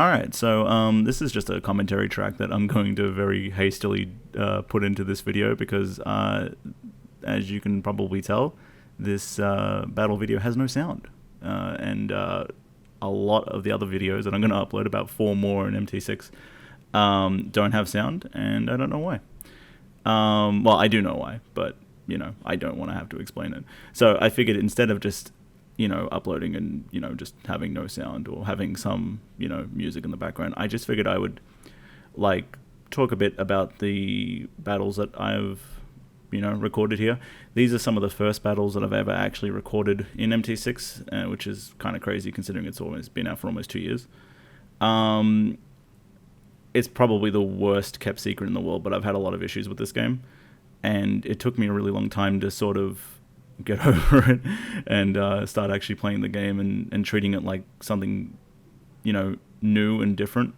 Alright, so this is just a commentary track that I'm going to very hastily put into this video because, as you can probably tell, this battle video has no sound. And a lot of the other videos that I'm going to upload, about 4 more in MT6, don't have sound, and I don't know why. Well, I do know why, but, I don't want to have to explain it. So I figured instead of just uploading and, just having no sound or having some, music in the background, I just figured I would, talk a bit about the battles that I've, recorded here. These are some of the first battles that I've ever actually recorded in MT6, which is kind of crazy considering it's almost been out for almost 2 years. It's probably the worst kept secret in the world, but I've had a lot of issues with this game, and it took me a really long time to sort of get over it and start actually playing the game and treating it like something, new and different.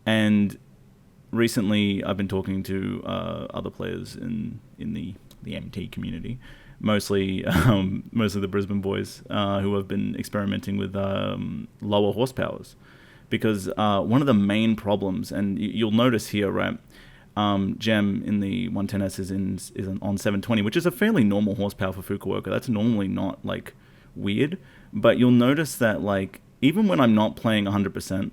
And recently I've been talking to other players in the MT community, mostly the Brisbane boys, who have been experimenting with lower horsepowers, because one of the main problems, and you'll notice here, right, Gem in the 110S is on 720, which is a fairly normal horsepower for Fukuoka. That's normally not weird, but you'll notice that even when I'm not playing 100%,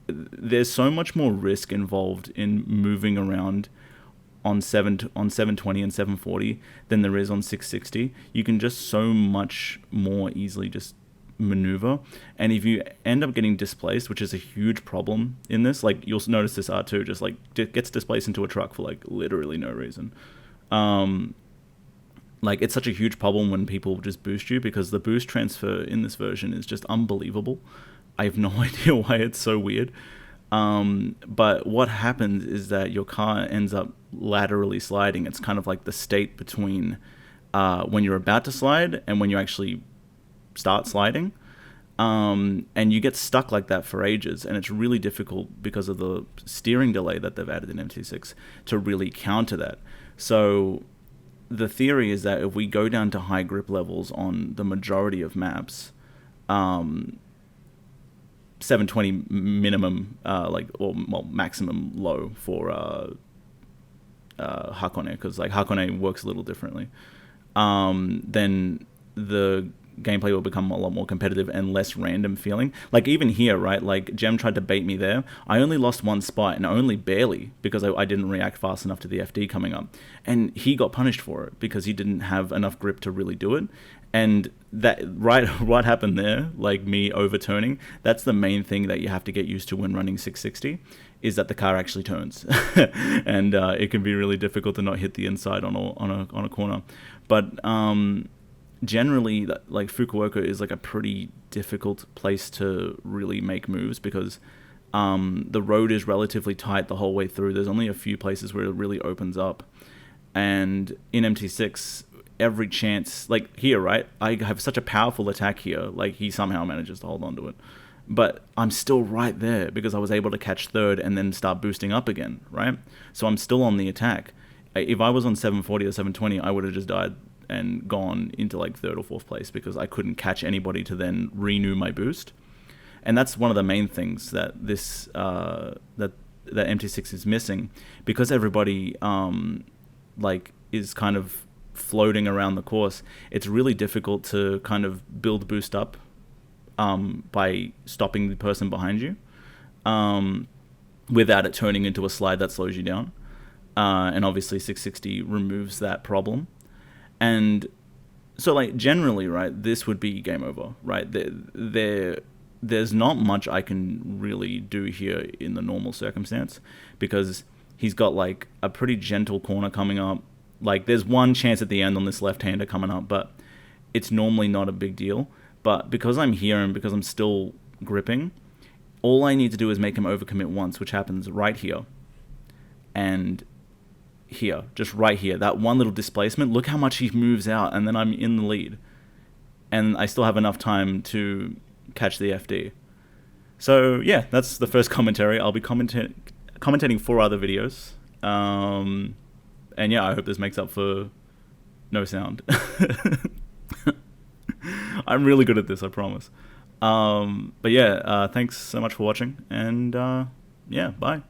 there's so much more risk involved in moving around on 720 and 740 than there is on 660. You can just so much more easily just maneuver, and if you end up getting displaced, which is a huge problem in this, you'll notice this R2 just gets displaced into a truck for literally no reason. It's such a huge problem when people just boost you, because the boost transfer in this version is just unbelievable. I have no idea why it's so weird. But what happens is that your car ends up laterally sliding. It's kind of like the state between when you're about to slide and when you actually start sliding. And you get stuck like that for ages, and it's really difficult because of the steering delay that they've added in MT6 to really counter that. So the theory is that if we go down to high grip levels on the majority of maps, 720 minimum, maximum low for Hakone, because Hakone works a little differently, then the gameplay will become a lot more competitive and less random feeling. Even here, right, Gem tried to bait me there. I only lost one spot, and only barely, because I didn't react fast enough to the FD coming up, and he got punished for it because he didn't have enough grip to really do it. And that what happened there, me overturning, that's the main thing that you have to get used to when running 660, is that the car actually turns. And it can be really difficult to not hit the inside on a corner. But generally, Fukuoka is a pretty difficult place to really make moves, because the road is relatively tight the whole way through. There's only a few places where it really opens up. And in MT6, every chance, here, right, I have such a powerful attack here, he somehow manages to hold on to it, but I'm still right there because I was able to catch third and then start boosting up again, right? So I'm still on the attack. If I was on 740 or 720, I would have just died and gone into third or fourth place, because I couldn't catch anybody to then renew my boost. And that's one of the main things that this that MT6 is missing, because everybody is kind of floating around the course. It's really difficult to kind of build boost up by stopping the person behind you, without it turning into a slide that slows you down. And obviously 660 removes that problem. And so generally, right, this would be game over, right? There's not much I can really do here in the normal circumstance, because he's got a pretty gentle corner coming up. There's one chance at the end on this left-hander coming up, but it's normally not a big deal. But because I'm here and because I'm still gripping, all I need to do is make him overcommit once, which happens right here. And here, just right here, that one little displacement, look how much he moves out, and then I'm in the lead. And I still have enough time to catch the FD. So yeah, that's the first commentary. I'll be commentating 4 other videos. And yeah, I hope this makes up for no sound. I'm really good at this, I promise. But yeah, thanks so much for watching, and yeah, bye.